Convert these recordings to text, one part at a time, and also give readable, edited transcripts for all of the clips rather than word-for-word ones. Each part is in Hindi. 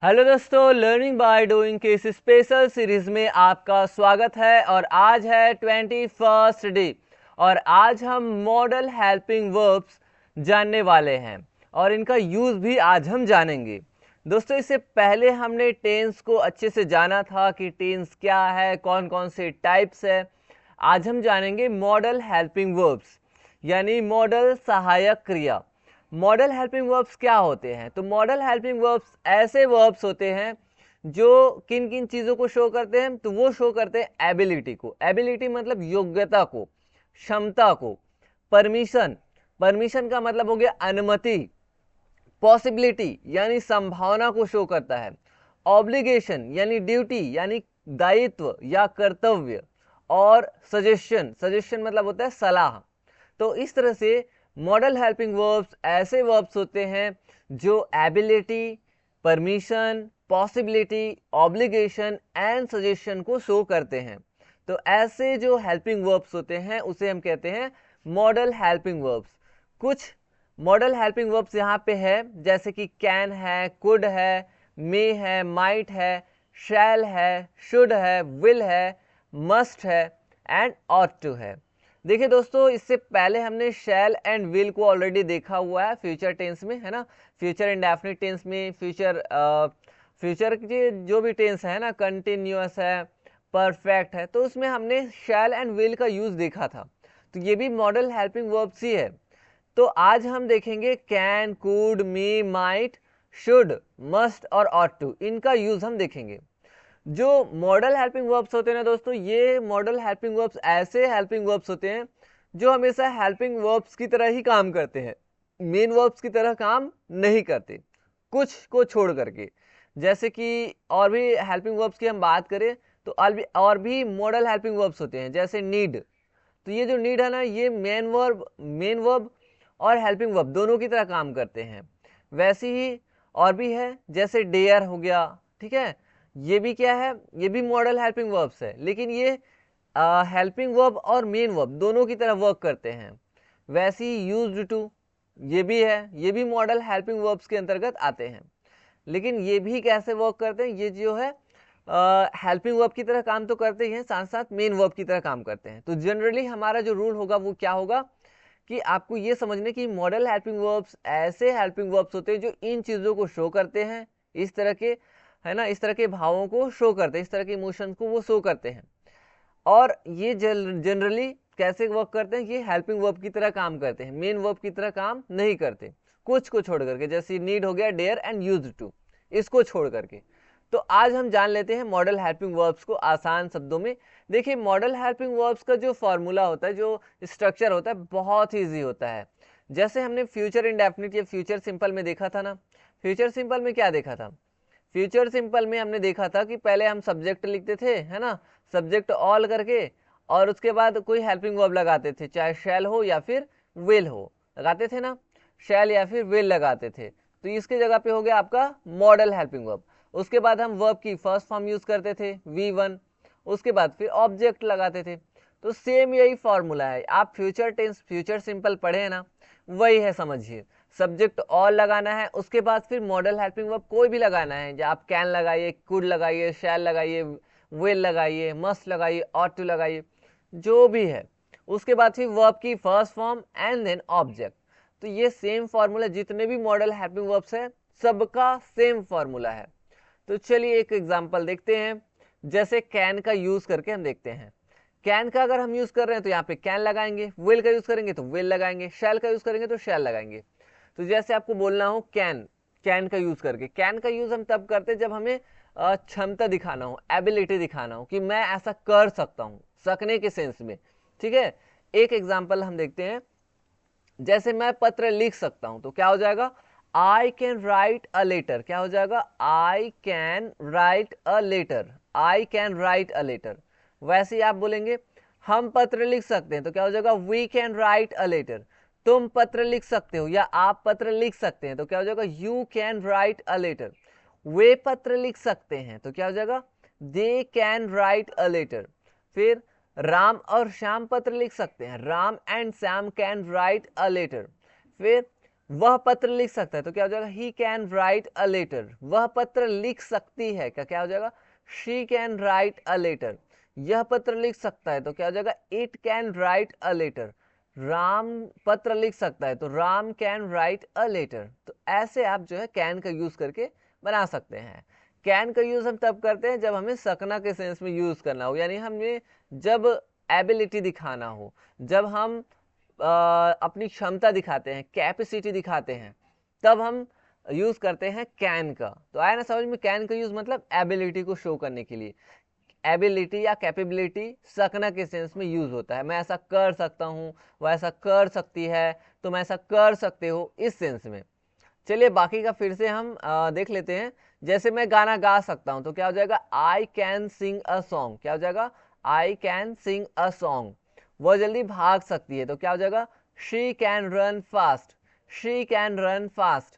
हेलो दोस्तों, लर्निंग बाय डूइंग के इस स्पेशल सीरीज में आपका स्वागत है। और आज है 21st डे और आज हम मॉडल हेल्पिंग वर्ब्स जानने वाले हैं और इनका यूज़ भी आज हम जानेंगे। दोस्तों, इससे पहले हमने टेंस को अच्छे से जाना था कि टेंस क्या है, कौन कौन से टाइप्स है। आज हम जानेंगे मॉडल हेल्पिंग वर्ब्स यानी मॉडल सहायक क्रिया। मॉडल हेल्पिंग वर्ब्स क्या होते हैं? तो मॉडल हेल्पिंग वर्ब्स ऐसे वर्ब्स होते हैं जो किन किन चीज़ों को शो करते हैं। तो वो शो करते हैं एबिलिटी को। एबिलिटी मतलब योग्यता को, क्षमता को। परमिशन, परमिशन का मतलब हो गया अनुमति। पॉसिबिलिटी यानी संभावना को शो करता है। ऑब्लिगेशन यानी ड्यूटी यानी दायित्व या कर्तव्य। और सजेशन, सजेशन मतलब होता है सलाह। तो इस तरह से मॉडल हेल्पिंग वर्ब्स ऐसे वर्ब्स होते हैं जो ability, permission, possibility, obligation and suggestion को शो करते हैं। तो ऐसे जो हेल्पिंग वर्ब्स होते हैं उसे हम कहते हैं मॉडल हेल्पिंग वर्ब्स। कुछ मॉडल हेल्पिंग वर्ब्स यहाँ पे है, जैसे कि कैन है, कुड है, मे है, माइट है, शैल है, शुड है, विल है, मस्ट है एंड ऑट टू है। देखिए दोस्तों, इससे पहले हमने शैल एंड विल को ऑलरेडी देखा हुआ है फ्यूचर टेंस में, है ना। फ्यूचर इंडेफिनिट टेंस में फ्यूचर की जो भी टेंस है ना, कंटिन्यूअस है, परफेक्ट है, तो उसमें हमने शैल एंड विल का यूज देखा था। तो ये भी मॉडल हेल्पिंग वर्ब्स ही है। तो आज हम देखेंगे can, could, may, might, should, must और ऑट टू, इनका यूज हम देखेंगे। जो मॉडल हेल्पिंग वर्ब्स होते हैं ना दोस्तों, ये मॉडल हेल्पिंग वर्ब्स ऐसे हेल्पिंग वर्ब्स होते हैं जो हमेशा हेल्पिंग वर्ब्स की तरह ही काम करते हैं, मेन वर्ब्स की तरह काम नहीं करते, कुछ को छोड़ करके। जैसे कि और भी हेल्पिंग वर्ब्स की हम बात करें तो और भी मॉडल हेल्पिंग वर्ब्स होते हैं, जैसे नीड। तो ये जो नीड है ना, ये मेन वर्ब और हेल्पिंग वर्ब दोनों की तरह काम करते हैं। वैसे ही और भी है, जैसे डेयर हो गया, ठीक है। ये भी क्या है, ये भी मॉडल हेल्पिंग वर्ब्स है, लेकिन ये हेल्पिंग वर्ब और मेन वर्ब दोनों की तरह वर्क करते हैं। वैसे ही यूज्ड टू, ये भी है, ये भी मॉडल हेल्पिंग वर्ब्स के अंतर्गत आते हैं। लेकिन ये भी कैसे वर्क करते हैं, ये जो है हेल्पिंग वर्ब की तरह काम तो करते ही हैं, साथ साथ मेन वर्ब की तरह काम करते हैं। तो जनरली हमारा जो रूल होगा वो क्या होगा कि आपको ये समझने की मॉडल हेल्पिंग वर्ब्स ऐसे हेल्पिंग वर्ब्स होते हैं जो इन चीज़ों को शो करते हैं, इस तरह के, है ना, इस तरह के भावों को शो करते हैं, इस तरह के इमोशंस को वो शो करते हैं। और ये जनरली कैसे वर्क करते हैं, ये हेल्पिंग वर्ब की तरह काम करते हैं, मेन वर्ब की तरह काम नहीं करते, कुछ को छोड़ करके। जैसे नीड हो गया, डेयर एंड यूज्ड टू, इसको छोड़ करके। तो आज हम जान लेते हैं मॉडल हेल्पिंग वर्ब्स को आसान शब्दों में। देखिए, मॉडल हेल्पिंग वर्ब्स का जो फॉर्मूला होता है, जो स्ट्रक्चर होता है, बहुत ही ईजी होता है। जैसे हमने फ्यूचर इंडेफिनिट या फ्यूचर सिंपल में देखा था ना। फ्यूचर सिंपल में क्या देखा था? फ्यूचर सिंपल में हमने देखा था कि पहले हम सब्जेक्ट लिखते थे, है ना, सब्जेक्ट ऑल करके, और उसके बाद कोई हेल्पिंग वर्ब लगाते थे, चाहे शैल हो या फिर विल हो, लगाते थे ना, शैल या फिर विल लगाते थे। तो इसके जगह पे हो गया आपका मॉडल हेल्पिंग वर्ब। उसके बाद हम वर्ब की फर्स्ट फॉर्म यूज करते थे, V1। उसके बाद फिर ऑब्जेक्ट लगाते थे। तो सेम यही फॉर्मूला है, आप फ्यूचर टेंस फ्यूचर सिंपल पढ़े हैं ना, वही है, समझिए। सब्जेक्ट ऑल लगाना है, उसके बाद फिर मॉडल हेल्पिंग वर्ब कोई भी लगाना है, जो आप कैन लगाइए, कुड लगाइए, शैल लगाइए, विल लगाइए, मस्ट लगाइए, ऑट टू लगाइए, जो भी है। उसके बाद फिर वर्ब की first form and then object. तो ये सेम फॉर्मूला, जितने भी मॉडल हेल्पिंग वर्ब्स है सबका सेम फॉर्मूला है। तो चलिए एक एग्जांपल देखते हैं। जैसे कैन का यूज करके हम देखते हैं। कैन का अगर हम यूज कर रहे हैं तो यहाँ पे कैन लगाएंगे, विल का यूज करेंगे तो विल लगाएंगे, शैल का यूज करेंगे तो शैल लगाएंगे। तो जैसे आपको बोलना हो कैन, कैन का यूज करके, कैन का यूज हम तब करते हैं जब हमें क्षमता दिखाना हो, एबिलिटी दिखाना हो कि मैं ऐसा कर सकता हूँ, सकने के सेंस में। ठीक है, एक एग्जाम्पल हम देखते हैं। जैसे मैं पत्र लिख सकता हूं तो क्या हो जाएगा, I can write a letter. क्या हो जाएगा, I can write a letter, I can write a letter. वैसे ही आप बोलेंगे हम पत्र लिख सकते हैं तो क्या हो जाएगा, we can write a letter. तुम पत्र लिख सकते हो या आप पत्र लिख सकते हैं तो क्या हो जाएगा, you can write a letter. वे पत्र लिख सकते हैं तो क्या हो जाएगा, they can write a letter. फिर राम और श्याम पत्र लिख सकते हैं, Ram and Shyam can write a letter. फिर वह पत्र लिख सकता है तो क्या हो जाएगा, he can write a letter. वह पत्र लिख सकती है, क्या क्या हो जाएगा, she can write a letter. यह पत्र लिख सकता है तो क्या हो जाएगा, it can write a letter. Ram पत्र लिख सकता है तो Ram can write a letter. तो ऐसे आप जो है कैन का यूज करके बना सकते हैं। कैन का यूज हम तब करते हैं जब हमें सकना के सेंस में यूज करना हो, यानी हमें जब एबिलिटी दिखाना हो, जब हम अपनी क्षमता दिखाते हैं, कैपेसिटी दिखाते हैं, तब हम यूज करते हैं कैन का। तो आया ना समझ में, कैन का यूज मतलब एबिलिटी को शो करने के लिए। एबिलिटी या कैपेबिलिटी सकना के सेंस में यूज होता है। मैं ऐसा कर सकता हूँ, वह ऐसा कर सकती है, तुम ऐसा कर सकते हो, इस सेंस में। चलिए बाकी का फिर से हम देख लेते हैं। जैसे मैं गाना गा सकता हूं तो क्या हो जाएगा, I can sing a song. क्या हो जाएगा, I can sing a song. वह जल्दी भाग सकती है तो क्या हो जाएगा, she can run fast. She can run fast.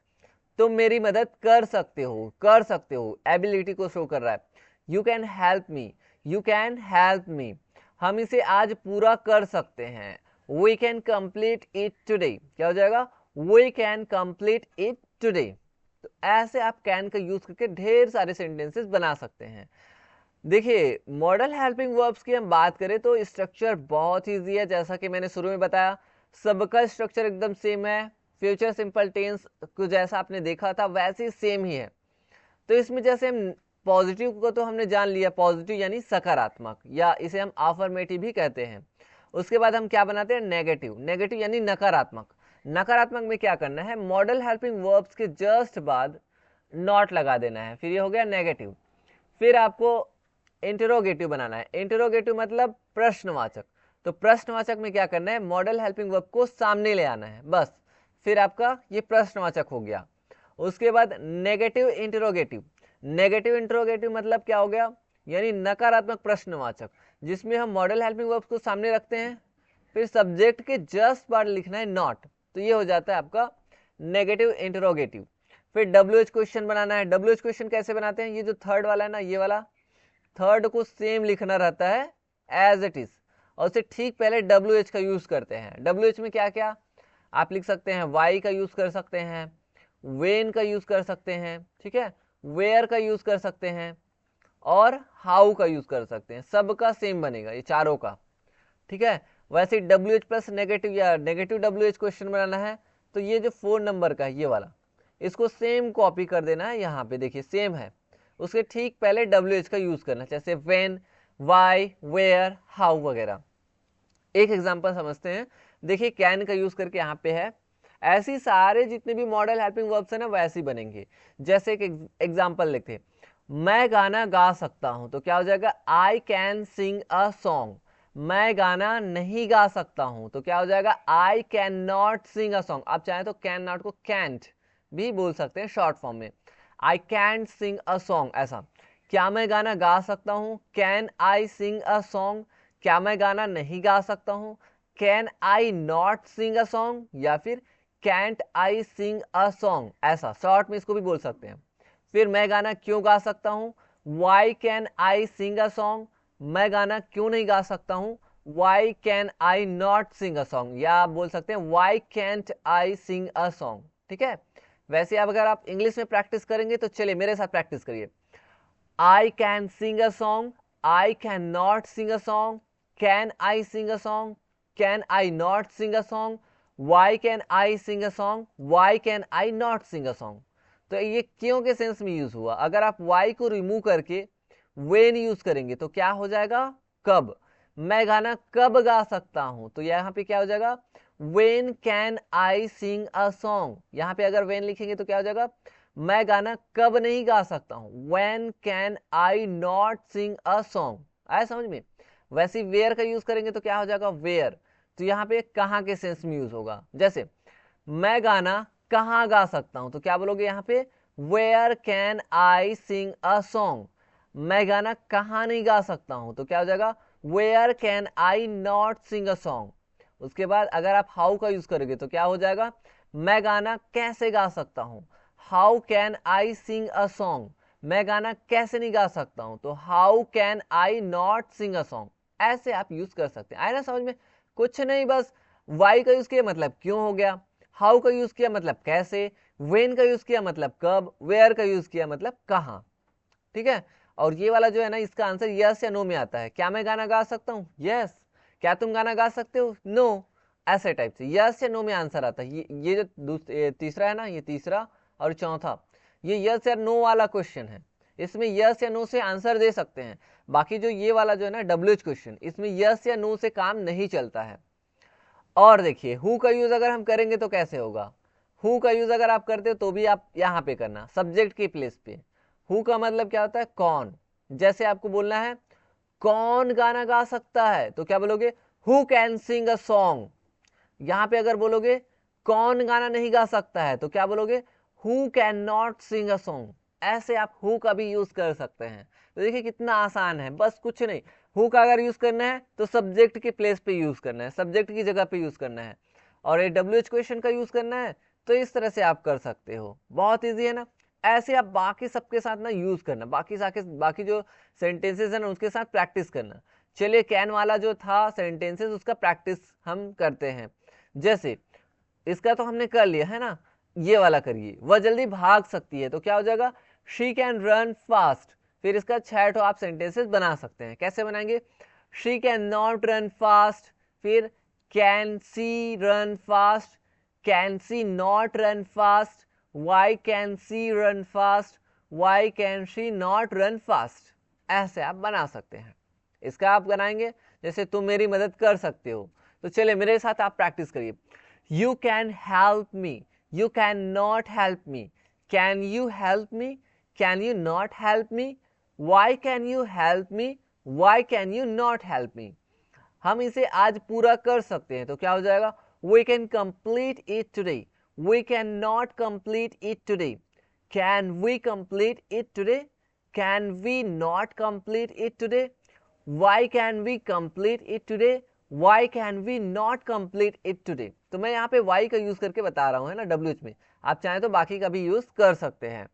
तुम मेरी मदद कर सकते हो, कर सकते हो एबिलिटी को शो कर रहा है। You can help me, you can help me. हम इसे आज पूरा कर सकते हैं। We can complete it today. क्या हो जाएगा, we can complete it today. तो ऐसे आप कैन का यूज करके ढेर सारे सेंटेंसेस बना सकते हैं। देखिए मॉडल हेल्पिंग वर्ब्स की हम बात करें तो स्ट्रक्चर बहुत ईजी है, जैसा कि मैंने शुरू में बताया सबका स्ट्रक्चर एकदम सेम है। फ्यूचर सिंपल टेंस को जैसा आपने देखा था वैसे ही सेम ही है। तो इसमें जैसे हम पॉजिटिव को तो हमने जान लिया, पॉजिटिव यानी सकारात्मक, या इसे हम अफर्मेटिव भी कहते हैं। उसके बाद हम क्या बनाते हैं, नेगेटिव। नेगेटिव यानी नकारात्मक। नकारात्मक में क्या करना है, मॉडल हेल्पिंग वर्ब्स के जस्ट बाद नॉट लगा देना है, फिर ये हो गया नेगेटिव। फिर आपको इंटरोगेटिव बनाना है। इंटरोगेटिव मतलब प्रश्नवाचक। तो प्रश्नवाचक में क्या करना है, मॉडल हेल्पिंग वर्ब को सामने ले आना है, बस। फिर आपका ये प्रश्नवाचक हो गया। उसके बाद नेगेटिव इंटरोगेटिव। नेगेटिव इंटरोगेटिव मतलब क्या हो गया, यानी नकारात्मक प्रश्नवाचक, जिसमें हम मॉडल हेल्पिंग वर्ब्स को सामने रखते हैं, फिर सब्जेक्ट के जस्ट बाद लिखना है नॉट। तो ये हो जाता है आपका नेगेटिव इंटरोगेटिव। फिर WH क्वेश्चन बनाना है। WH क्वेश्चन कैसे बनाते हैं, ये जो थर्ड वाला है ना, ये वाला थर्ड को सेम लिखना रहता है एज इट इज, और उससे ठीक पहले WH का यूज करते हैं। WH में क्या क्या आप लिख सकते हैं, वाई का यूज कर सकते हैं, वेन का यूज कर सकते हैं, ठीक है, वेयर का यूज कर सकते हैं, और हाउ का यूज कर सकते हैं। सबका सेम बनेगा ये चारों का, ठीक है। वैसे WH प्लस नेगेटिव या नेगेटिव WH क्वेश्चन बनाना है तो ये जो 4 नंबर का है ये वाला, इसको सेम कॉपी कर देना है, यहाँ पे देखिए सेम है, उसके ठीक पहले WH का यूज करना है, जैसे व्हेन, वाई, वेयर, हाउ वगैरह। एक एग्जांपल समझते हैं। देखिए कैन का यूज करके यहाँ पे है, ऐसी सारे जितने भी मॉडल हेल्पिंग वर्ब्स है ना वैसे ही बनेंगे। जैसे एक एग्जांपल लिखते हैं, मैं गाना गा सकता हूं तो क्या हो जाएगा, I can sing a song. मैं गाना नहीं गा सकता हूं तो क्या हो जाएगा, I can not sing a song. आप चाहें तो कैन नॉट को कैंट भी बोल सकते हैं शॉर्ट फॉर्म में, I can't Singh a song ऐसा। क्या मैं गाना गा सकता हूं, can I sing a song. क्या मैं गाना नहीं गा सकता हूं, can I not sing a song, या फिर can't I sing a song, ऐसा शॉर्ट में इसको भी बोल सकते हैं। फिर मैं गाना क्यों गा सकता हूं, why can I sing a song. मैं गाना क्यों नहीं गा सकता हूं, why can I not sing a song, या आप बोल सकते हैं why can't I sing a song, ठीक है। वैसे अब अगर आप इंग्लिश में प्रैक्टिस करेंगे तो चलिए मेरे साथ प्रैक्टिस करिए। I can sing a song. I cannot sing a song. Can I sing a song? Can I not sing a song? Why can I sing a song? Why can I not sing a song? तो ये क्यों के सेंस में यूज हुआ। अगर आप why को रिमूव करके when यूज करेंगे तो क्या हो जाएगा, कब। मैं गाना कब गा सकता हूं तो यहाँ पे क्या हो जाएगा, when can I sing a song। यहाँ पे अगर when लिखेंगे तो क्या हो जाएगा, मैं गाना कब नहीं गा सकता हूं, when can I not sing a song। आया समझ में। वैसे वेयर का यूज करेंगे तो क्या हो जाएगा, वेयर। तो यहाँ पे कहाँ के सेंस में यूज होगा। जैसे मैं गाना कहाँ गा सकता हूं तो क्या बोलोगे यहाँ पे, where can I sing a song. मैं गाना कहाँ नहीं गा सकता हूं तो क्या हो जाएगा, where can I not sing a song. उसके बाद अगर आप हाउ का यूज करोगे तो क्या हो जाएगा, मैं गाना कैसे गा सकता हूं, how can I sing a song. मैं गाना कैसे नहीं गा सकता हूं तो how can I not sing a song. ऐसे आप यूज कर सकते हैं। आया ना समझ में। कुछ नहीं, बस वाई का यूज किया मतलब क्यों हो गया, हाउ का यूज किया मतलब कैसे, व्हेन का यूज किया मतलब कब, वेयर का यूज किया मतलब कहाँ। ठीक है, और ये वाला जो है ना इसका आंसर यस या नो में आता है। क्या मैं गाना गा सकता हूँ, यस। क्या तुम गाना गा सकते हो, नो। ऐसे टाइप से यस या नो में आंसर आता है। ये जो तीसरा है ना, ये तीसरा और चौथा, ये यस या नो वाला क्वेश्चन है। इसमें यस या नो से आंसर दे सकते हैं। बाकी जो ये वाला जो है ना WH क्वेश्चन, इसमें यस या नो से काम नहीं चलता है। और देखिए हु का यूज अगर हम करेंगे तो कैसे होगा। हु का यूज अगर आप करते हो तो भी आप यहाँ पे करना, सब्जेक्ट की प्लेस पे। हु का मतलब क्या होता है, कौन। जैसे आपको बोलना है कौन गाना गा सकता है, तो क्या बोलोगे, who can sing a song. यहाँ पे अगर बोलोगे कौन गाना नहीं गा सकता है, तो क्या बोलोगे, who can not sing a song. ऐसे आप हु का भी यूज कर सकते हैं। तो देखिए कितना आसान है, बस कुछ नहीं। हु का अगर यूज करना है तो सब्जेक्ट के प्लेस पे यूज करना है, सब्जेक्ट की जगह पे यूज करना है। और ये WH क्वेश्चन का यूज करना है तो इस तरह से आप कर सकते हो। बहुत ईजी है ना। ऐसे आप बाकी सबके साथ ना यूज करना, बाकी जो सेंटेंसेस है ना उसके साथ प्रैक्टिस करना। चलिए कैन वाला जो था सेंटेंसेस उसका प्रैक्टिस हम करते हैं। जैसे इसका तो हमने कर लिया है ना, ये वाला करिए, वह जल्दी भाग सकती है, तो क्या हो जाएगा, शी कैन रन फास्ट। फिर इसका 6 आप सेंटेंसेस बना सकते हैं। कैसे बनाएंगे, she can not run fast, फिर can she run fast, can she not run fast, why can she run fast, why can she not run fast. ऐसे आप बना सकते हैं। इसका आप बनाएंगे, जैसे तुम मेरी मदद कर सकते हो, तो चलिए मेरे साथ आप प्रैक्टिस करिए। You can help me, you cannot help me, can you help me, can you not help me, why can you help me, why can you not help me। हम इसे आज पूरा कर सकते हैं, तो क्या हो जाएगा, we can complete it today, we cannot complete it today, can we complete it today, can we not complete it today, why can we complete it today, why can we not complete it today। तो मैं यहाँ पे why का यूज करके बता रहा हूँ है ना WH में, आप चाहें तो बाकी का भी यूज कर सकते हैं।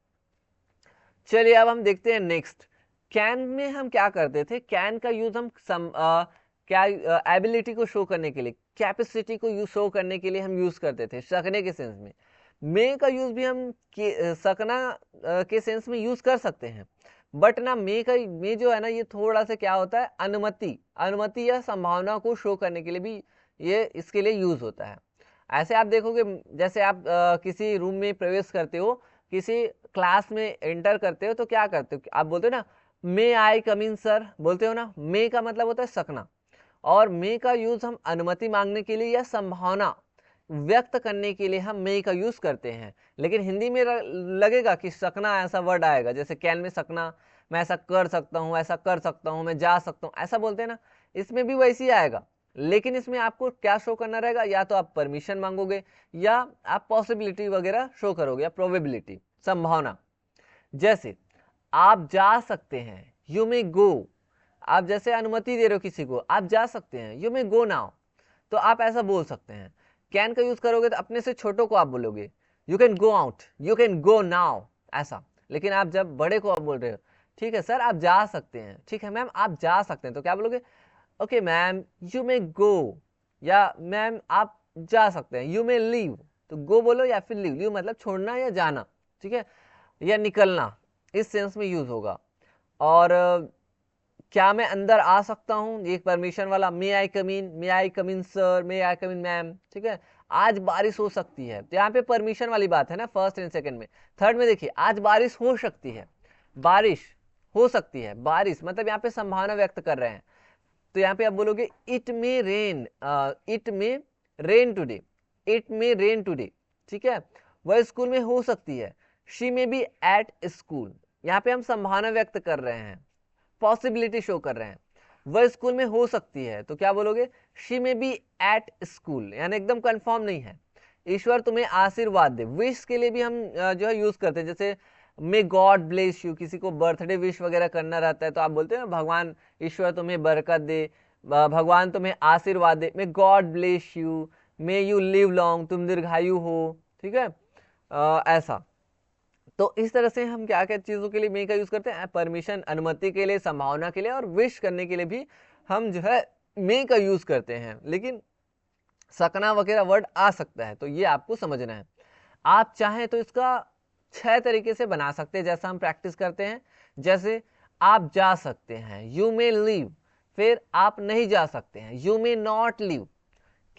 चलिए अब हम देखते हैं नेक्स्ट। कैन में हम क्या करते थे, कैन का यूज हम क्या एबिलिटी को शो करने के लिए, कैपेसिटी को शो करने के लिए हम यूज करते थे, सकने के सेंस में। मे का यूज भी हम सकना के सेंस में यूज कर सकते हैं, बट ना मे जो है ना ये थोड़ा सा क्या होता है, अनुमति या संभावना को शो करने के लिए भी ये इसके लिए यूज होता है। ऐसे आप देखोगे, जैसे आप किसी रूम में प्रवेश करते हो, किसी क्लास में एंटर करते हो, तो क्या करते हो, आप बोलते हो ना मे आई कम इन सर, बोलते हो ना। मे का मतलब होता है सकना, और मे का यूज हम अनुमति मांगने के लिए या संभावना व्यक्त करने के लिए हम मे का यूज करते हैं। लेकिन हिंदी में लगेगा कि सकना ऐसा वर्ड आएगा, जैसे कैन में सकना, मैं ऐसा कर सकता हूँ, ऐसा कर सकता हूँ, मैं जा सकता हूँ, ऐसा बोलते हैं ना, इसमें भी वैसे ही आएगा। लेकिन इसमें आपको क्या शो करना रहेगा, या तो आप परमिशन मांगोगे या आप पॉसिबिलिटी वगैरह शो करोगे, या प्रोबेबिलिटी, संभावना। जैसे आप जा सकते हैं, यू मे गो, आप जैसे अनुमति दे रहे हो किसी को, आप जा सकते हैं, यू मे गो नाउ, तो आप ऐसा बोल सकते हैं। कैन का यूज करोगे तो अपने से छोटों को आप बोलोगे you can go out, you can go now, ऐसा। लेकिन आप जब बड़े को आप बोल रहे हो, ठीक है सर आप जा सकते हैं, ठीक है मैम आप जा सकते हैं, तो क्या बोलोगे, ओके मैम यू मे गो, या मैम आप जा सकते हैं, यू मे लीव, तो गो बोलो या फिर लीव मतलब छोड़ना या जाना, ठीक है, या निकलना, इस सेंस में यूज होगा। और क्या मैं अंदर आ सकता हूँ, एक परमिशन वाला, मे आई कम इन, मे आई कम इन सर, मे आई कम इन मैम, ठीक है। आज बारिश हो सकती है, तो यहाँ पे परमिशन वाली बात है ना, फर्स्ट एंड सेकंड में। थर्ड में देखिए आज बारिश हो सकती है, बारिश हो सकती है, बारिश मतलब यहाँ पे संभावना व्यक्त कर रहे हैं, तो यहाँ पे आप बोलोगे it may rain, it may rain today, it may rain today, ठीक है। वह स्कूल में हो सकती है, she may be at school, यहाँ पे हम संभावना व्यक्त कर रहे हैं, पॉसिबिलिटी शो कर रहे हैं। वह स्कूल में हो सकती है, तो क्या बोलोगे, she may be at school, यानी एकदम कंफर्म नहीं है। ईश्वर तुम्हें आशीर्वाद दे, विश के लिए भी हम जो है यूज करते हैं, जैसे मे गॉड ब्लेस यू, किसी को बर्थडे विश वगैरह करना रहता है तो आप बोलते हैं भगवान ईश्वर तुम्हें बरकत दे, भगवान तुम्हें आशीर्वाद दे, may God bless you, may you live long, तुम दीर्घायु हो, ठीक है। ऐसा, तो इस तरह से हम क्या क्या चीजों के लिए मे का यूज करते हैं, परमिशन, अनुमति के लिए, संभावना के लिए, और विश करने के लिए भी हम जो है मे का यूज करते हैं। लेकिन सकना वगैरह वर्ड आ सकता है, तो ये आपको समझना है। आप चाहें तो इसका 6 तरीके से बना सकते हैं, जैसा हम प्रैक्टिस करते हैं। जैसे आप जा सकते हैं, यू मे लीव। फिर आप नहीं जा सकते हैं, यू मे नॉट लीव।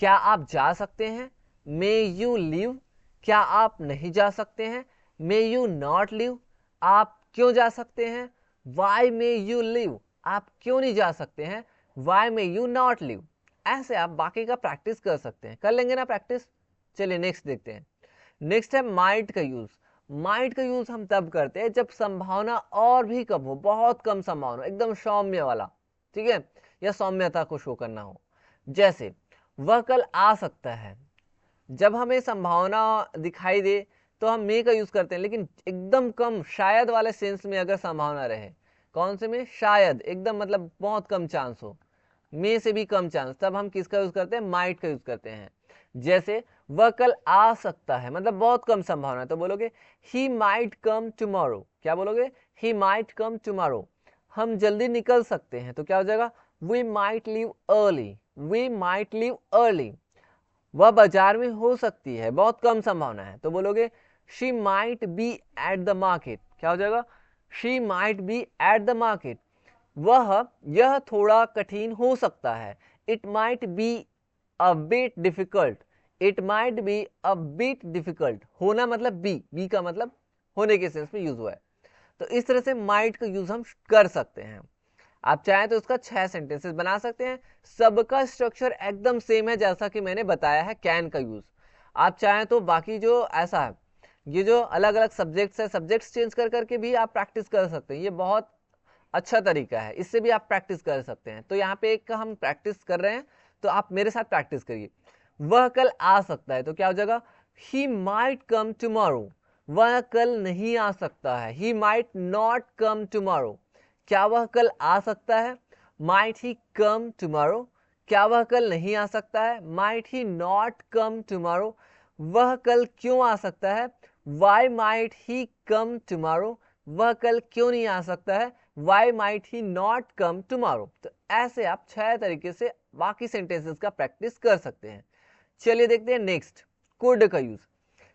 क्या आप जा सकते हैं, मे यू लीव। क्या आप नहीं जा सकते हैं, मे यू नॉट लीव। आप क्यों जा सकते हैं, वाई मे यू लीव। आप क्यों नहीं जा सकते हैं, why may you not leave. ऐसे आप बाकी का प्रैक्टिस कर सकते हैं। कर लेंगे ना प्रैक्टिस। चलिए नेक्स्ट देखते हैं। नेक्स्ट है माइट का यूज। माइट का यूज हम तब करते हैं जब संभावना और भी कम हो, बहुत कम संभावना, एकदम सौम्य वाला, ठीक है, या सौम्यता को शो करना हो। जैसे वह कल आ सकता है। जब हमें संभावना दिखाई दे तो हम मे का यूज करते हैं, लेकिन एकदम कम, शायद वाले सेंस में अगर संभावना रहे, कौन से में, शायद, एकदम मतलब बहुत कम चांस हो, मे से भी कम चांस, तब हम किसका यूज करते हैं, माइट का यूज करते हैं। जैसे वह कल आ सकता है, मतलब बहुत कम संभावना है, तो बोलोगे ही माइट कम टुमारो। क्या बोलोगे, ही माइट कम टुमारो। हम जल्दी निकल सकते हैं, तो क्या हो जाएगा, we might leave early. We might leave early. वह बाजार में हो सकती है, बहुत कम संभावना है, तो बोलोगे she might be at the market. क्या हो जाएगा, she might be at the market. यह थोड़ा कठिन हो सकता है, it might be a bit difficult. It might be a bit difficult. होना मतलब बी का मतलब होने के सेंस में यूज हुआ है। तो इस तरह से माइट का यूज हम कर सकते हैं। आप चाहें तो इसका 6 सेंटेंसेस बना सकते हैं। सबका स्ट्रक्चर एकदम सेम है, जैसा कि मैंने बताया है कैन का यूज। आप चाहें तो बाकी जो ऐसा है, ये जो अलग अलग सब्जेक्ट्स है, सब्जेक्ट्स चेंज कर करके भी आप प्रैक्टिस कर सकते हैं। ये बहुत अच्छा तरीका है, इससे भी आप प्रैक्टिस कर सकते हैं। तो यहाँ पे एक का हम प्रैक्टिस कर रहे हैं, तो आप मेरे साथ प्रैक्टिस करिए। वह कल आ सकता है, तो क्या हो जाएगा, ही माइट कम टुमारो। वह कल नहीं आ सकता है, he might not come tomorrow. क्या वह कल आ सकता है, माइट ही कम टुमारो। क्या वह कल नहीं आ सकता है, might he not come tomorrow. वह कल क्यों आ सकता है, why might he come tomorrow. वह कल क्यों नहीं आ सकता है, why might he not come tomorrow. तो ऐसे आप 6 तरीके से बाकी सेंटेंसेस का प्रैक्टिस कर सकते हैं। चलिए देखते हैं नेक्स्ट, कुड का यूज।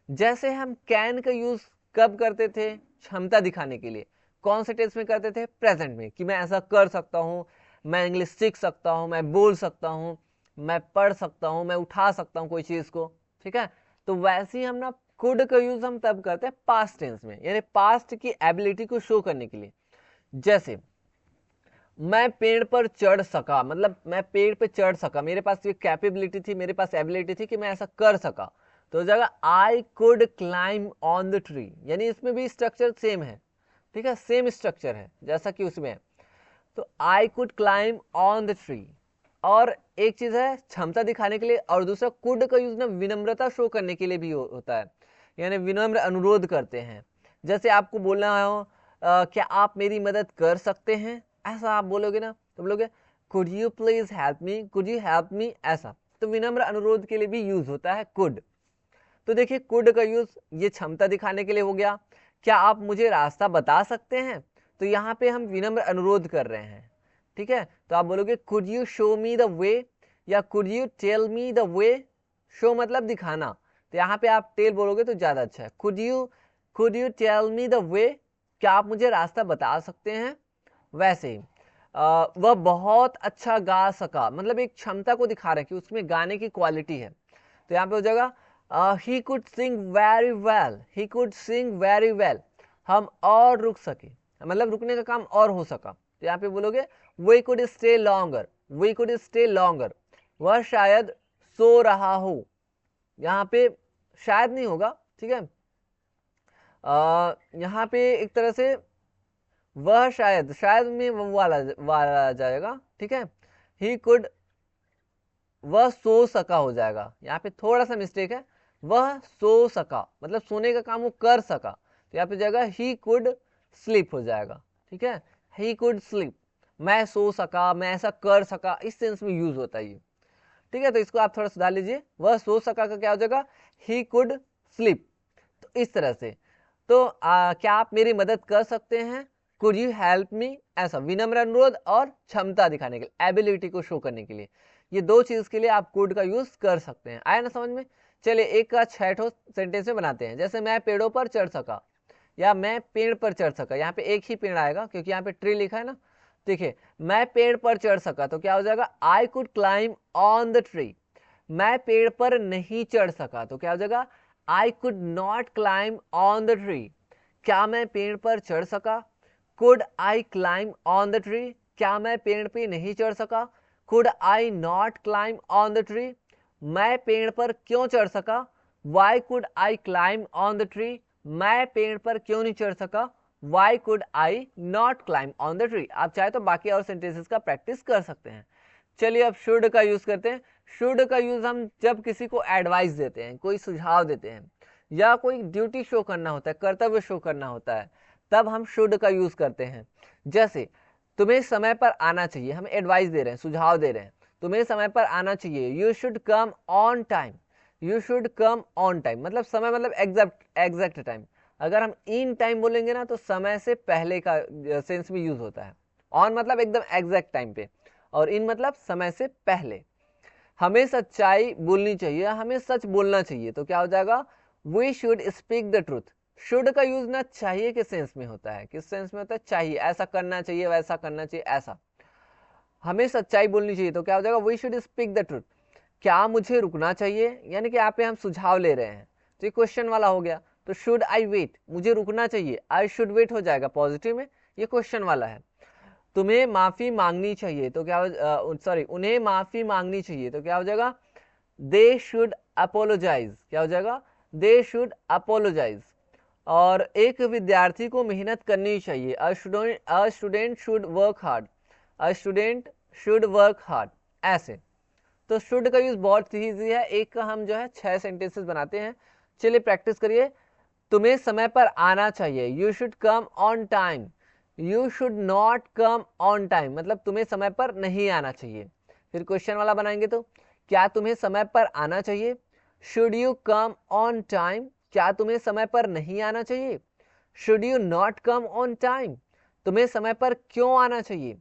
जैसे हम कैन का यूज कब करते थे, क्षमता दिखाने के लिए। कौन से टेंस में करते थे, प्रेजेंट में, कि मैं ऐसा कर सकता हूँ, मैं इंग्लिश सीख सकता हूँ, मैं बोल सकता हूँ, मैं पढ़ सकता हूँ, मैं उठा सकता हूँ कोई चीज को, ठीक है। तो वैसे ही हम ना कुड का यूज हम तब करते हैं पास्ट टेंस में, यानी पास्ट की एबिलिटी को शो करने के लिए। जैसे मैं पेड़ पर चढ़ सका, मतलब मैं पेड़ पे चढ़ सका, मेरे पास ये कैपेबिलिटी थी, मेरे पास एबिलिटी थी कि मैं ऐसा कर सका। तो जगह I could climb on the tree, यानी इसमें भी स्ट्रक्चर सेम है, ठीक है, सेम स्ट्रक्चर है जैसा कि उसमें है। तो I could climb on the tree. और एक चीज है क्षमता दिखाने के लिए, और दूसरा कुड का यूज ना विनम्रता शो करने के लिए भी होता है, यानी विनम्र अनुरोध करते हैं। जैसे आपको बोलना हो क्या आप मेरी मदद कर सकते हैं, ऐसा आप बोलोगे ना, तो बोलोगे could you please help me, could you help me, ऐसा। तो विनम्र अनुरोध के लिए भी यूज होता है कुड। तो देखिए कुड का यूज ये क्षमता दिखाने के लिए हो गया। क्या आप मुझे रास्ता बता सकते हैं, तो यहाँ पे हम विनम्र अनुरोध कर रहे हैं, ठीक है। तो आप बोलोगे could you show me the way, या could you tell me the way. Show मतलब दिखाना, तो यहाँ पे आप टेल बोलोगे तो ज्यादा अच्छा है। Could you tell me the way, क्या आप मुझे रास्ता बता सकते हैं। वैसे ही वह बहुत अच्छा गा सका, मतलब एक क्षमता को दिखा रहे हैं कि उसमें गाने की क्वालिटी है। तो यहाँ पे हो जाएगा he could sing very well, he could sing very well. हम और रुक सके, मतलब रुकने का काम और हो सका। तो यहाँ पे बोलोगे we could stay longer, we could stay longer. वह शायद सो रहा हो, यहाँ पे शायद नहीं होगा, ठीक है। यहाँ पे एक तरह से वह शायद, शायद में वो वाला आ जाएगा, ठीक है। ही कुड, वह सो सका हो जाएगा, यहाँ पे थोड़ा सा मिस्टेक है। वह सो सका मतलब सोने का काम वो कर सका, तो यहाँ पे जाएगा ही कुड स्लीप हो जाएगा, ठीक है। ही कुड स्लीप, मैं सो सका, मैं ऐसा कर सका, इस सेंस में यूज होता है ये, ठीक है। तो इसको आप थोड़ा सुधार लीजिए, वह सो सका का क्या हो जाएगा, ही कुड स्लीप। तो इस तरह से, तो क्या आप मेरी मदद कर सकते हैं, कुड यू हेल्प मी, ऐसा विनम्र अनुरोध और क्षमता दिखाने के लिए, एबिलिटी को शो करने के लिए। ये दो चीज के लिए आप कुड का यूज कर सकते हैं। आया ना समझ में? चलिए एक का 6 ठो सेंटेंस में बनाते हैं। जैसे मैं पेड़ों पर चढ़ सका या मैं पेड़ पर चढ़ सका, यहाँ पे एक ही पेड़ आएगा क्योंकि यहाँ पे ट्री लिखा है ना। देखिए मैं पेड़ पर चढ़ सका तो क्या हो जाएगा, I could climb on the tree. मैं पेड़ पर नहीं चढ़ सका तो क्या हो जाएगा, I could not climb on the tree. क्या मैं पेड़ पर चढ़ सका, could I climb on the tree. क्या मैं पेड़ पे नहीं चढ़ सका, could I not climb on the tree. मैं पेड़ पर क्यों चढ़ सका, Y could I climb on the tree. मैं पेड़ पर क्यों नहीं चढ़ सका, Y could I not climb on the tree. आप चाहे तो बाकी और सेंटेंसेस का प्रैक्टिस कर सकते हैं। चलिए अब शुड का यूज करते हैं। शुड का यूज हम जब किसी को एडवाइस देते हैं, कोई सुझाव देते हैं या कोई ड्यूटी शो करना होता है, कर्तव्य शो करना होता है, तब हम शुड का यूज करते हैं। जैसे तुम्हें समय पर आना चाहिए, हम एडवाइस दे रहे हैं, सुझाव दे रहे हैं, तुम्हें समय पर आना चाहिए, you should come on time. You should come on time मतलब समय मतलब एग्जैक्ट टाइम। अगर हम इन टाइम बोलेंगे ना तो समय से पहले का सेंस में यूज होता है। ऑन मतलब एकदम एग्जैक्ट टाइम पे, और इन मतलब समय से पहले। हमें सच्चाई बोलनी चाहिए, हमें सच बोलना चाहिए तो क्या हो जाएगा, we should speak the truth. Should का यूज ना चाहिए के सेंस में होता है। किस सेंस में होता है, चाहिए, ऐसा करना चाहिए, वैसा करना चाहिए, ऐसा। हमें सच्चाई बोलनी चाहिए तो क्या हो जाएगा, we should speak the truth. क्या मुझे रुकना चाहिए, यानी कि यहाँ पे हम सुझाव ले रहे हैं तो ये क्वेश्चन वाला हो गया। तो शुड आई वेट, मुझे रुकना चाहिए, आई शुड वेट हो जाएगा पॉजिटिव में, ये क्वेश्चन वाला है। तुम्हें माफी मांगनी चाहिए तो क्या सॉरी उन्हें माफी मांगनी चाहिए तो क्या हो जाएगा, दे शुड अपोलोजाइज। क्या हो जाएगा, दे शुड अपोलोजाइज। और एक विद्यार्थी को मेहनत करनी चाहिए, a student should work hard. A student should work hard, ऐसे। तो शुड का यूज बहुत ईजी है। एक का हम जो है 6 सेंटेंसेस बनाते हैं। चलिए प्रैक्टिस करिए। तुम्हें समय पर आना चाहिए, you should come on time. You should not come on time मतलब तुम्हें समय पर नहीं आना चाहिए। फिर क्वेश्चन वाला बनाएंगे तो क्या तुम्हें समय पर आना चाहिए, should you come on time. क्या तुम्हें समय पर नहीं आना चाहिए, should you not come on time. तुम्हें समय पर क्यों आना चाहिए,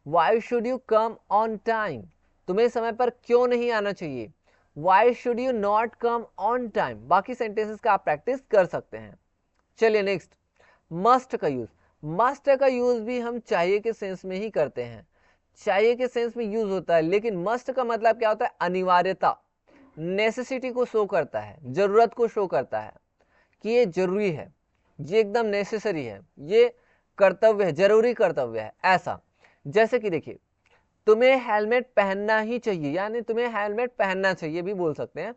why should you come on time. तुम्हें समय पर क्यों नहीं आना चाहिए, why should you not come on time. बाकी सेंटेंसेस का आप प्रैक्टिस कर सकते हैं। चलिए नेक्स्ट, मस्ट का यूज। मस्ट का यूज भी हम चाहिए के सेंस में ही करते हैं। चाहिए के सेंस में यूज होता है, लेकिन मस्ट का मतलब क्या होता है, अनिवार्यता, नेसेसिटी को शो करता है, जरूरत को शो करता है कि ये जरूरी है, ये एकदम नेसेसरी है, ये कर्तव्य है, जरूरी कर्तव्य है, ऐसा। जैसे कि देखिए तुम्हें हेलमेट पहनना ही चाहिए, यानी तुम्हें हेलमेट पहनना चाहिए भी बोल सकते हैं,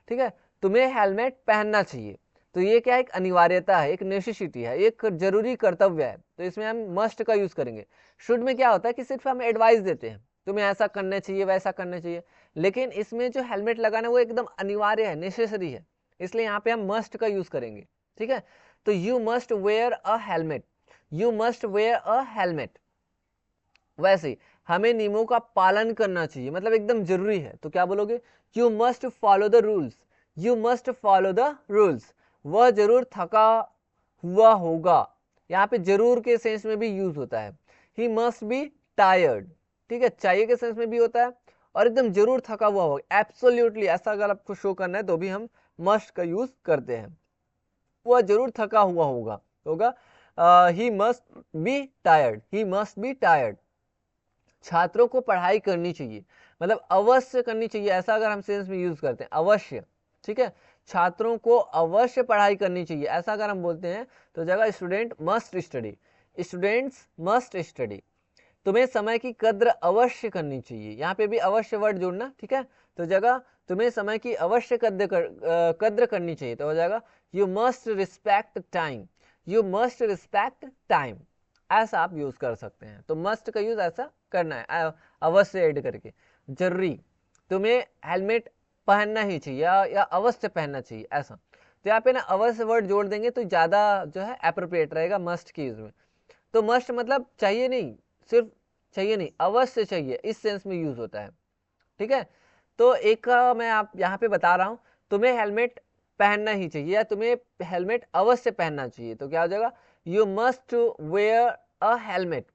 ठीक है। तुम्हें हेलमेट पहनना चाहिए तो ये क्या है, एक अनिवार्यता है, एक नेसेसिटी है, एक जरूरी कर्तव्य है, तो इसमें हम मस्ट का यूज करेंगे। शुड में क्या होता है कि सिर्फ हम एडवाइस देते हैं, तुम्हें ऐसा करना चाहिए, वैसा करना चाहिए, लेकिन इसमें जो हेलमेट लगाना वो एकदम अनिवार्य है, नेसेसरी है, इसलिए यहाँ पे हम मस्ट का यूज करेंगे, ठीक है। तो you must wear a helmet, you must wear a helmet. वैसे हमें नियमों का पालन करना चाहिए, मतलब एकदम जरूरी है, तो क्या बोलोगे, you must follow the rules. You must follow the rules. वह जरूर थका हुआ होगा, यहाँ पे जरूर के सेंस में भी यूज होता है। ही मस्ट बी टायर्ड, ठीक है, चाहिए के सेंस में भी होता है, और एकदम जरूर थका हुआ होगा, एब्सोल्युटली, ऐसा अगर आपको शो करना है तो भी हम मस्ट का यूज करते हैं। वह जरूर थका हुआ होगा, he must be tired, he must be tired. छात्रों को पढ़ाई करनी चाहिए, मतलब अवश्य करनी चाहिए, ऐसा अगर हम सेंस में यूज करते हैं, अवश्य, ठीक है। छात्रों को अवश्य पढ़ाई करनी चाहिए, ऐसा अगर हम बोलते हैं तो जगह student must study, students must study. तुम्हें समय की कद्र अवश्य करनी चाहिए, यहाँ पे भी अवश्य वर्ड जोड़ना, ठीक है। तो जगह तुम्हें समय की अवश्य कद्र करनी चाहिए तो हो जाएगा you must respect time, you must respect time, ऐसा आप यूज कर सकते हैं। तो मस्ट का यूज ऐसा करना है, अवश्य ऐड करके, जरूरी, तुम्हें हेलमेट पहनना ही चाहिए या अवश्य पहनना चाहिए, ऐसा। तो यहाँ पे ना अवश्य वर्ड जोड़ देंगे तो ज्यादा जो है अप्रोप्रिएट रहेगा मस्ट के यूज में। तो मस्ट मतलब चाहिए नहीं, सिर्फ चाहिए नहीं, अवश्य चाहिए, इस सेंस में यूज होता है, ठीक है। तो एक का मैं आप यहाँ पे बता रहा हूं, तुम्हें हेलमेट पहनना ही चाहिए या तुम्हें हेलमेट अवश्य पहनना चाहिए तो क्या हो जाएगा, you must wear a helmet.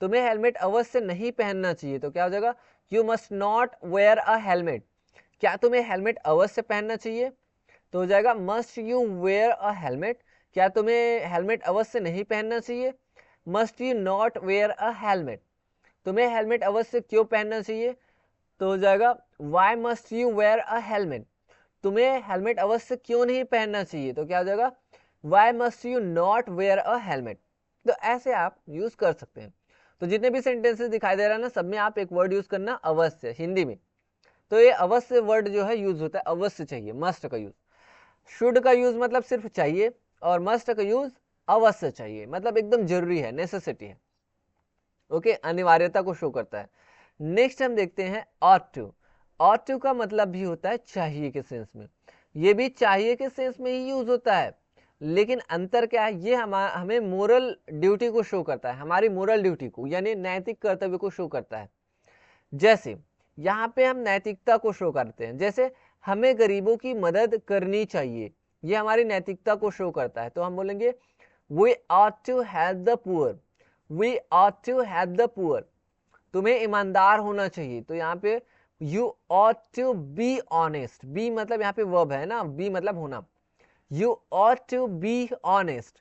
तुम्हें हेलमेट अवश्य नहीं पहनना चाहिए तो क्या हो जाएगा, you must not wear a helmet, क्या तुम्हें हेलमेट अवश्य पहनना चाहिए? तो हो जाएगा must you wear a helmet, क्या तुम्हें हेलमेट अवश्य नहीं पहनना चाहिए? Must you not wear a helmet, तुम्हें हेलमेट अवश्य क्यों पहनना चाहिए? तो हो जाएगा why must you wear a helmet, तुम्हें हेलमेट अवश्य क्यों नहीं पहनना चाहिए? तो क्या हो जाएगा why must you not wear a helmet. तो ऐसे आप यूज कर सकते हैं। तो जितने भी सेंटेंसेस दिखाई दे रहा है ना, सब में आप एक वर्ड यूज करना अवश्य हिंदी में। तो ये अवश्य वर्ड जो है यूज होता है अवश्य चाहिए, मस्ट का यूज। शुड का यूज मतलब सिर्फ चाहिए, और मस्ट का यूज अवश्य चाहिए, मतलब एकदम जरूरी है, नेसेसिटी है। ओके, अनिवार्यता को शो करता है। नेक्स्ट हम देखते हैं ऑट टू। ऑट टू का मतलब भी होता है चाहिए के सेंस में, ये भी चाहिए के सेंस में ही यूज होता है, लेकिन अंतर क्या है, ये हमें मोरल ड्यूटी को शो करता है, हमारी मोरल ड्यूटी को, यानी नैतिक कर्तव्य को शो करता है। जैसे यहाँ पे हम नैतिकता को शो करते हैं, जैसे हमें गरीबों की मदद करनी चाहिए, ये हमारी नैतिकता को शो करता है। तो हम बोलेंगे we ought to help the poor, we ought to help the poor, तुम्हें ईमानदार होना चाहिए। तो यहाँ पे you ought to be honest, be मतलब यहाँ पे वर्ब है ना, be मतलब होना, you ought to be honest,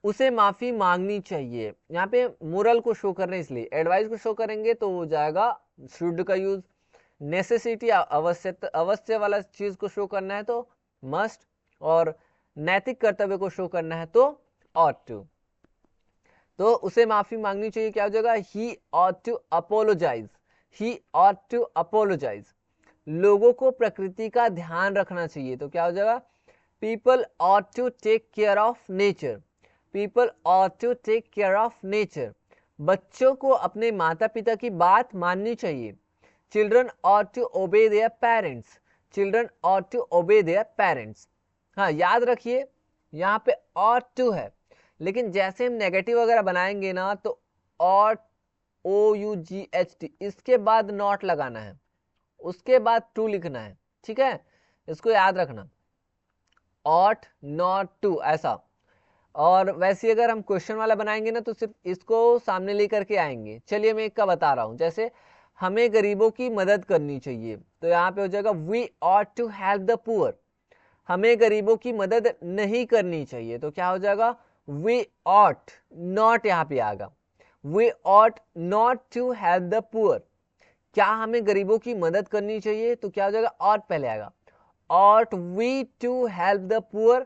उसे माफी मांगनी चाहिए। यहाँ पे मोरल को शो करने, इसलिए एडवाइस को शो करेंगे तो हो जाएगा शुड का यूज। नेसेसिटी अवश्य वाला चीज को शो करना है तो मस्ट, और नैतिक कर्तव्य को शो करना है तो ought to। तो उसे माफी मांगनी चाहिए, क्या हो जाएगा he ought to apologize, he ought to apologize। लोगों को प्रकृति का ध्यान रखना चाहिए, तो क्या हो जाएगा people ought to take care of nature, people ought to take care of nature। बच्चों को अपने माता पिता की बात माननी चाहिए, children ought to obey their parents, children ought to obey their parents। हाँ, याद रखिए यहाँ पे ought to है, लेकिन जैसे हम नेगेटिव वगैरह बनाएंगे ना तो ought, OUGHT, इसके बाद नॉट लगाना है, उसके बाद टू लिखना है, ठीक है, इसको याद रखना, ought not to ऐसा। और वैसे अगर हम क्वेश्चन वाला बनाएंगे ना तो सिर्फ इसको सामने लेकर के आएंगे। चलिए मैं एक का बता रहा हूं, जैसे हमें गरीबों की मदद करनी चाहिए, तो यहाँ पे हो जाएगा we ought to help the poor, हमें गरीबों की मदद नहीं करनी चाहिए, तो क्या हो जाएगा वी ought not, यहाँ पे आएगा we ought not to help the poor, क्या हमें गरीबों की मदद करनी चाहिए, तो क्या हो जाएगा ought पहले आएगा। ought we to help the poor,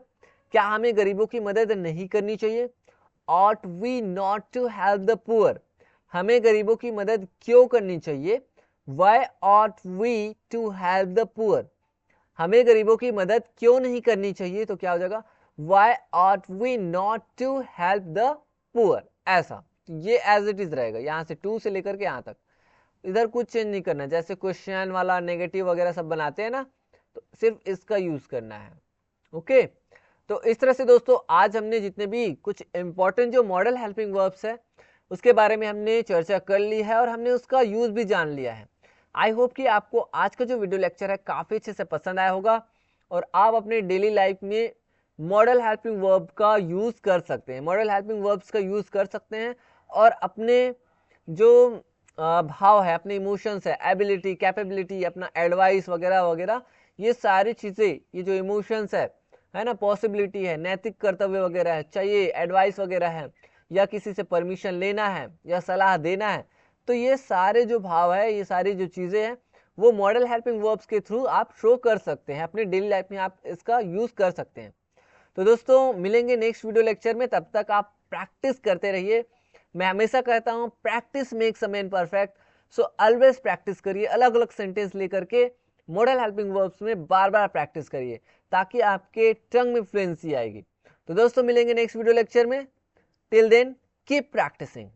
क्या हमें गरीबों की मदद नहीं करनी चाहिए। ought we not to help the poor, हमें गरीबों की मदद क्यों करनी चाहिए। why ought we to help the poor, हमें गरीबों की मदद क्यों नहीं करनी चाहिए, तो क्या हो जाएगा why ought we not to help the poor। ऐसा ये एज इट इज रहेगा, यहां से टू से लेकर के यहां तक, इधर कुछ चेंज नहीं करना। जैसे क्वेश्चन वाला नेगेटिव वगैरह सब बनाते हैं ना, तो सिर्फ इसका यूज करना है। ओके, तो इस तरह से दोस्तों आज हमने जितने भी कुछ इंपॉर्टेंट जो मॉडल हेल्पिंग वर्ब्स है उसके बारे में हमने चर्चा कर ली है और हमने उसका यूज भी जान लिया है। आई होप कि आपको आज का जो वीडियो लेक्चर है काफ़ी अच्छे से पसंद आया होगा और आप अपने डेली लाइफ में मॉडल हेल्पिंग वर्ब का यूज़ कर सकते हैं, मॉडल हेल्पिंग वर्ब्स का यूज़ कर सकते हैं और अपने जो भाव है, अपने इमोशंस है, एबिलिटी, कैपेबिलिटी, अपना एडवाइस वगैरह वगैरह, ये सारी चीज़ें, ये जो इमोशंस है ना, पॉसिबिलिटी है, नैतिक कर्तव्य वगैरह है, चाहिए एडवाइस वगैरह है, या किसी से परमिशन लेना है या सलाह देना है, तो ये सारे जो भाव है, ये सारी जो चीज़ें हैं वो मॉडल हेल्पिंग वर्ब्स के थ्रू आप शो कर सकते हैं, अपने डेली लाइफ में आप इसका यूज़ कर सकते हैं। तो दोस्तों मिलेंगे नेक्स्ट वीडियो लेक्चर में, तब तक आप प्रैक्टिस करते रहिए। मैं हमेशा कहता हूँ practice makes a man perfect, so always practice करिए, अलग अलग सेंटेंस लेकर के मॉडल हेल्पिंग वर्ब्स में बार बार प्रैक्टिस करिए ताकि आपके टंग में फ्लुएंसी आएगी। तो दोस्तों मिलेंगे नेक्स्ट वीडियो लेक्चर में, टिल देन कीप प्रैक्टिसिंग।